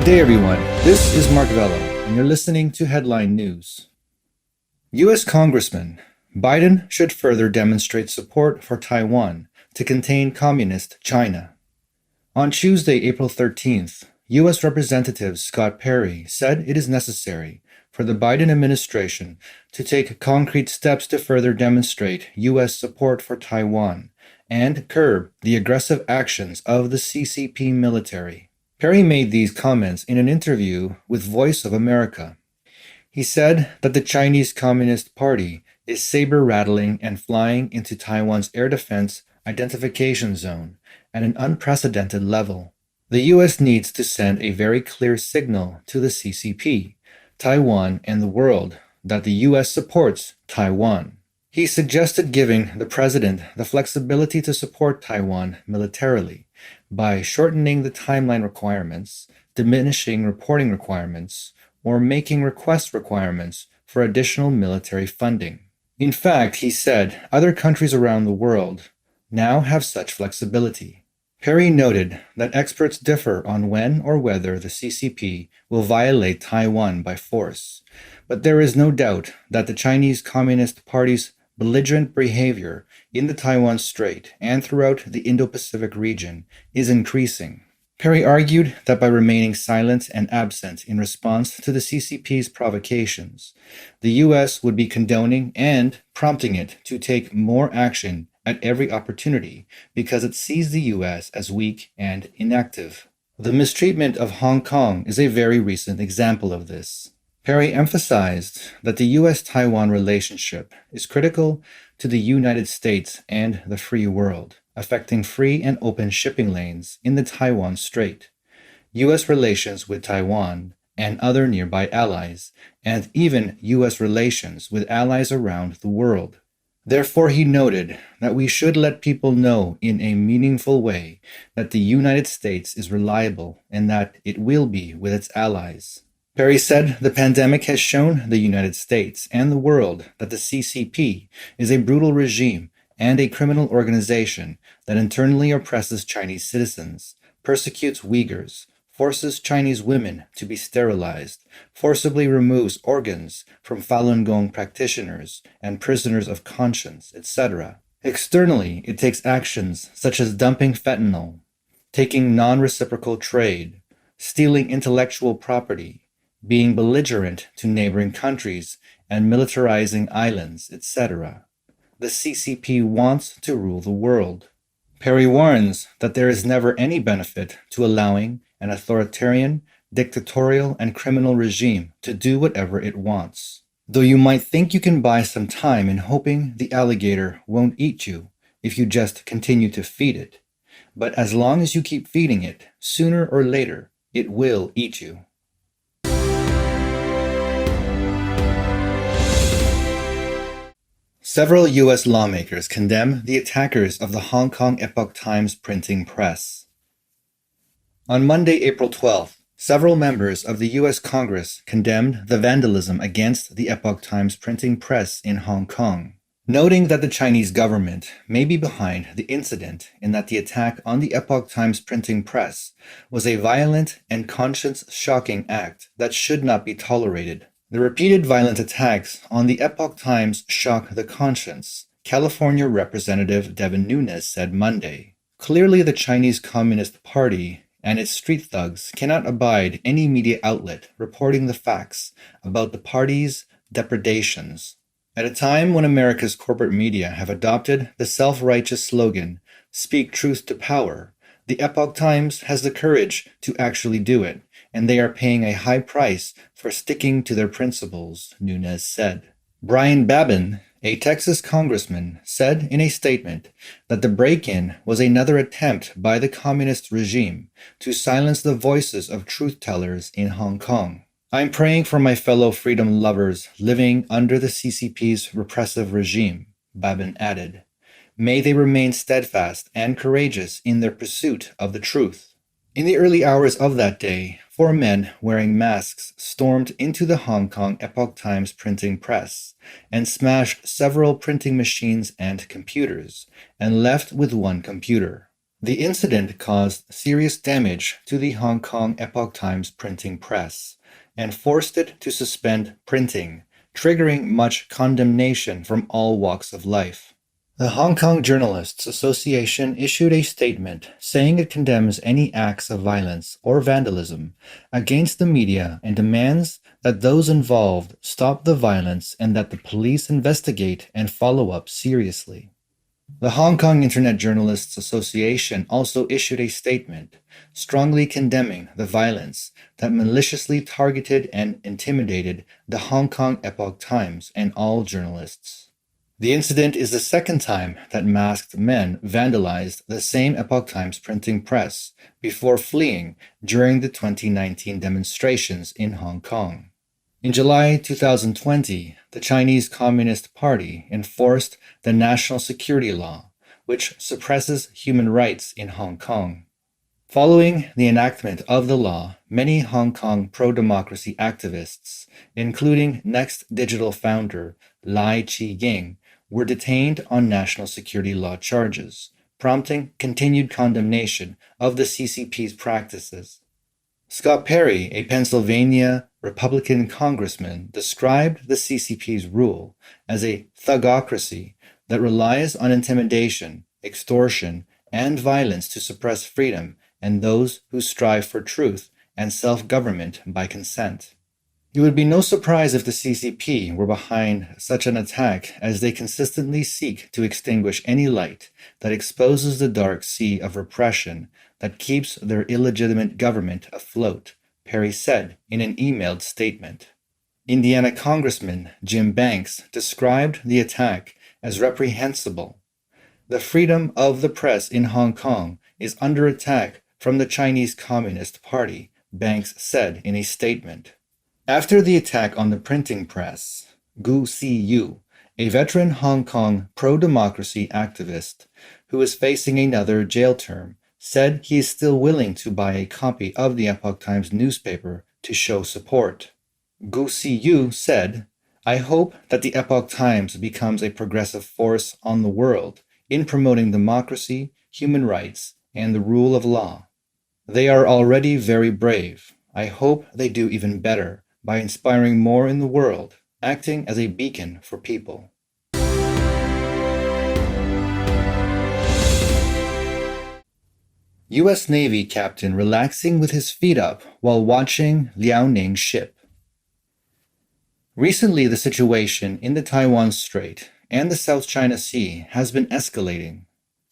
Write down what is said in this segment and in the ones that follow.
day, everyone. This is Mark Vella, and you're listening to Headline News. U.S. Congressman, Biden should further demonstrate support for Taiwan to contain communist China. On Tuesday, April 13th, U.S. Representative Scott Perry said it is necessary for the Biden administration to take concrete steps to further demonstrate U.S. support for Taiwan and curb the aggressive actions of the CCP military. Perry made these comments in an interview with Voice of America. He said that the Chinese Communist Party is saber-rattling and flying into Taiwan's air defense identification zone at an unprecedented level. The U.S. needs to send a very clear signal to the CCP, Taiwan, and the world that the U.S. supports Taiwan. He suggested giving the president the flexibility to support Taiwan militarily by shortening the timeline requirements, diminishing reporting requirements, or making request requirements for additional military funding. In fact, he said other countries around the world now have such flexibility. Perry noted that experts differ on when or whether the CCP will violate Taiwan by force, but there is no doubt that the Chinese Communist Party's belligerent behavior in the Taiwan Strait and throughout the Indo-Pacific region is increasing. Perry argued that by remaining silent and absent in response to the CCP's provocations, the U.S. would be condoning and prompting it to take more action at every opportunity because it sees the U.S. as weak and inactive. The mistreatment of Hong Kong is a very recent example of this. Perry emphasized that the U.S.-Taiwan relationship is critical to the United States and the free world, affecting free and open shipping lanes in the Taiwan Strait, U.S. relations with Taiwan and other nearby allies, and even U.S. relations with allies around the world. Therefore, he noted that we should let people know in a meaningful way that the United States is reliable and that it will be with its allies. Perry said the pandemic has shown the United States and the world that the CCP is a brutal regime and a criminal organization that internally oppresses Chinese citizens, persecutes Uyghurs, forces Chinese women to be sterilized, forcibly removes organs from Falun Gong practitioners and prisoners of conscience, etc. Externally, it takes actions such as dumping fentanyl, taking non-reciprocal trade, stealing intellectual property, being belligerent to neighboring countries, and militarizing islands, etc. The CCP wants to rule the world. Perry warns that there is never any benefit to allowing an authoritarian, dictatorial, and criminal regime to do whatever it wants. Though you might think you can buy some time in hoping the alligator won't eat you if you just continue to feed it, but as long as you keep feeding it, sooner or later, it will eat you. Several U.S. lawmakers condemn the attackers of the Hong Kong Epoch Times printing press. On Monday, April 12th, several members of the U.S. Congress condemned the vandalism against the Epoch Times printing press in Hong Kong, noting that the Chinese government may be behind the incident in that the attack on the Epoch Times printing press was a violent and conscience-shocking act that should not be tolerated. The repeated violent attacks on the Epoch Times shock the conscience, California Representative Devin Nunes said Monday. Clearly, the Chinese Communist Party and its street thugs cannot abide any media outlet reporting the facts about the party's depredations. At a time when America's corporate media have adopted the self-righteous slogan, "Speak truth to power," the Epoch Times has the courage to actually do it, and they are paying a high price for sticking to their principles, Nunes said. Brian Babin, a Texas congressman, said in a statement that the break-in was another attempt by the communist regime to silence the voices of truth-tellers in Hong Kong. "I'm praying for my fellow freedom lovers living under the CCP's repressive regime," Babin added. "May they remain steadfast and courageous in their pursuit of the truth." In the early hours of that day, 4 men wearing masks stormed into the Hong Kong Epoch Times printing press and smashed several printing machines and computers, and left with one computer. The incident caused serious damage to the Hong Kong Epoch Times printing press and forced it to suspend printing, triggering much condemnation from all walks of life. The Hong Kong Journalists Association issued a statement saying it condemns any acts of violence or vandalism against the media and demands that those involved stop the violence and that the police investigate and follow up seriously. The Hong Kong Internet Journalists Association also issued a statement strongly condemning the violence that maliciously targeted and intimidated the Hong Kong Epoch Times and all journalists. The incident is the second time that masked men vandalized the same Epoch Times printing press before fleeing during the 2019 demonstrations in Hong Kong. In July 2020, the Chinese Communist Party enforced the National Security Law, which suppresses human rights in Hong Kong. Following the enactment of the law, many Hong Kong pro-democracy activists, including Next Digital founder Lai Chi-ying, were detained on national security law charges, prompting continued condemnation of the CCP's practices. Scott Perry, a Pennsylvania Republican congressman, described the CCP's rule as a thugocracy that relies on intimidation, extortion, and violence to suppress freedom and those who strive for truth and self-government by consent. It would be no surprise if the CCP were behind such an attack, as they consistently seek to extinguish any light that exposes the dark sea of repression that keeps their illegitimate government afloat, Perry said in an emailed statement. Indiana Congressman Jim Banks described the attack as reprehensible. The freedom of the press in Hong Kong is under attack from the Chinese Communist Party, Banks said in a statement. After the attack on the printing press, Gu Siyu, a veteran Hong Kong pro-democracy activist who is facing another jail term, said he is still willing to buy a copy of the Epoch Times newspaper to show support. Gu Siyu said, "I hope that the Epoch Times becomes a progressive force on the world in promoting democracy, human rights, and the rule of law. They are already very brave. I hope they do even better by inspiring more in the world, acting as a beacon for people." U.S. Navy captain relaxing with his feet up while watching Liaoning ship. Recently, the situation in the Taiwan Strait and the South China Sea has been escalating.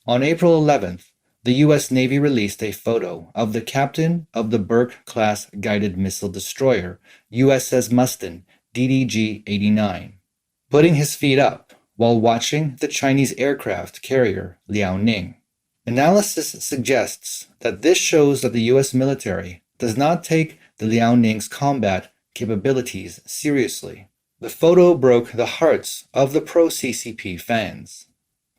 On April 11th, the U.S. Navy released a photo of the captain of the Burke-class guided missile destroyer USS Mustin DDG-89, putting his feet up while watching the Chinese aircraft carrier Liaoning. Analysis suggests that this shows that the U.S. military does not take the Liaoning's combat capabilities seriously. The photo broke the hearts of the pro-CCP fans.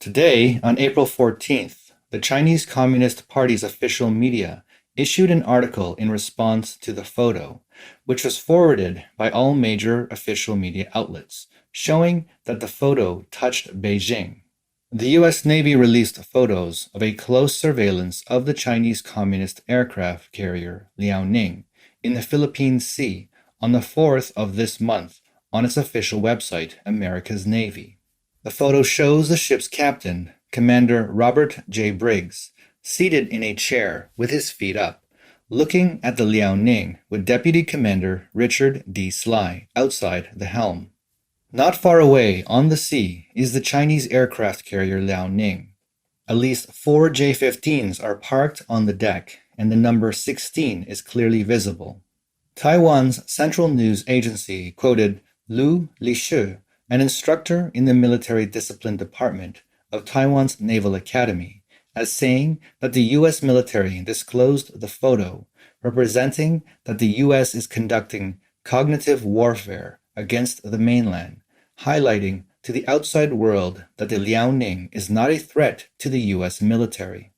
Today, on April 14th, the Chinese Communist Party's official media issued an article in response to the photo, which was forwarded by all major official media outlets, showing that the photo touched Beijing. The U.S. Navy released photos of a close surveillance of the Chinese Communist aircraft carrier Liaoning in the Philippine Sea on the 4th of this month on its official website, America's Navy. The photo shows the ship's captain, Commander Robert J. Briggs, seated in a chair with his feet up, looking at the Liaoning with Deputy Commander Richard D. Sly outside the helm. Not far away on the sea is the Chinese aircraft carrier Liaoning. At least 4 J-15s are parked on the deck, and the number 16 is clearly visible. Taiwan's central news agency quoted Lu Lishu, an instructor in the military discipline department of Taiwan's Naval Academy, as saying that the U.S. military disclosed the photo, representing that the U.S. is conducting cognitive warfare against the mainland, highlighting to the outside world that the Liaoning is not a threat to the U.S. military.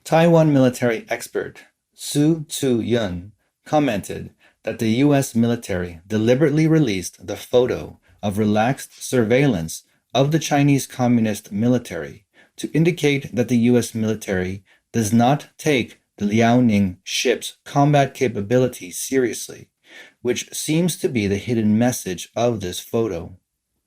Taiwan military expert Su Tzu-yun commented that the U.S. military deliberately released the photo of relaxed surveillance of the Chinese Communist military to indicate that the U.S. military does not take the Liaoning ship's combat capability seriously, which seems to be the hidden message of this photo.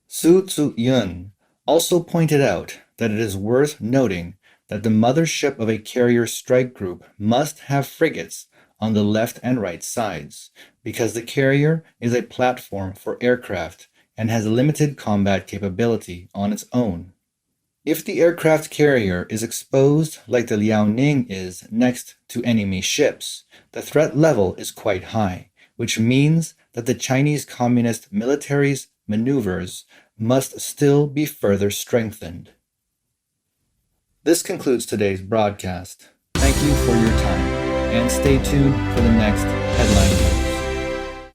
Su Tzu-yun also pointed out that it is worth noting that the mothership of a carrier strike group must have frigates on the left and right sides, because the carrier is a platform for aircraft and has limited combat capability on its own. If the aircraft carrier is exposed like the Liaoning is next to enemy ships, the threat level is quite high, which means that the Chinese Communist military's maneuvers must still be further strengthened. This concludes today's broadcast. Thank you for your time, and stay tuned for the next headline.